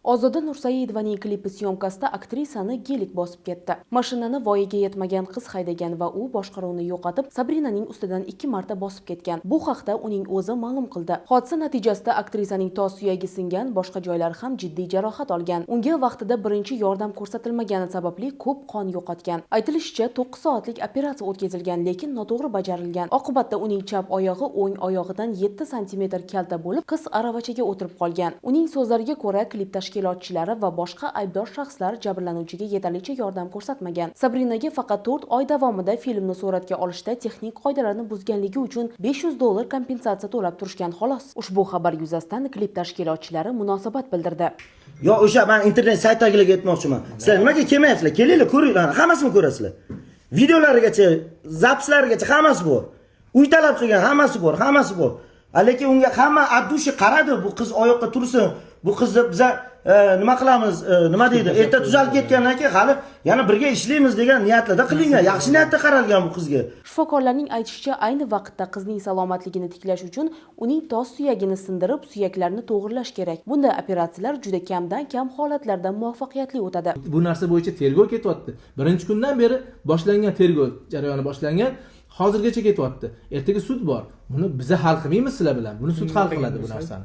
Ozoda Nursaidovaning klipi syomkasida aktrisani gelik bosib ketdi. Mashinani voyaga yetmagan qiz haydagan va u boshqaruvni yo'qotib, Sabrinaning ustidan 2 marta bosib ketgan. Bu haqda uning o'zi ma'lum qildi. Hodisa natijasida aktrisaning tos suyagi singan, boshqa joylar ham jiddiy jarohat olgan. Unga vaqtida birinchi yordam ko'rsatilmagani sababli ko'p qon yo'qotgan. Aytilishicha, 9 soatlik operatsiya o'tkazilgan, lekin noto'g'ri bajarilgan. Oqibatda uning chap oyog'i o'ng oyog'idan 7 sm kalta bo'lib, qiz aravachaga o'tirib qolgan. Uning so'zlariga ko'ra, klip tashkilotchilari va boshqa aybdor shaxslar jabrlanuvchiga yetarlicha yordam ko'rsatmagan. Sabrinaga faqat 4 oy davomida filmni suratga olishda texnik qoidalarni buzganligi uchun $500 kompensatsiya to'lab turishgan xolos. Ushbu xabar yuzasidan klip tashkilotchilari munosabat bildirdi. Yo, o'sha men internet saytdagilarga aytmoqchiman. Sizlar nimaga kelmayapsizlar? Kelinglar, ko'ringlar, hammasini ko'rasizlar. Videolarigacha, zapslarigacha hammasi bor. Uy talab qilgan hammasi bor, hammasi bor. Lekin unga hamma abdushi qaradi, bu qiz oyoqqa tursin. Bu qizni biz nima qilamiz, nima deydi? Erta tuzalib ketgandan keyin hali yana birga ishlaymiz degan niyatlarda qilingan. Yaxshi niyatda qaralgan bu qizga. Shifokorlarning aytishicha, ayni vaqtda qizning salomatligini tiklash uchun uning tos suyagini sindirib, suyaklarni to'g'irlash kerak. Bunday operatsiyalar juda kamdan kam holatlarda muvaffaqiyatli o'tadi. Bu narsa bo'yicha tergov ketyapti. Birinchi kundan beri boshlangan tergov jarayoni boshlangan. Hozirgacha ketyapti. Ertaga sud bor. Buni biz hal qilmaymiz sizlar bilan. Buni sud hal qiladi bu narsani.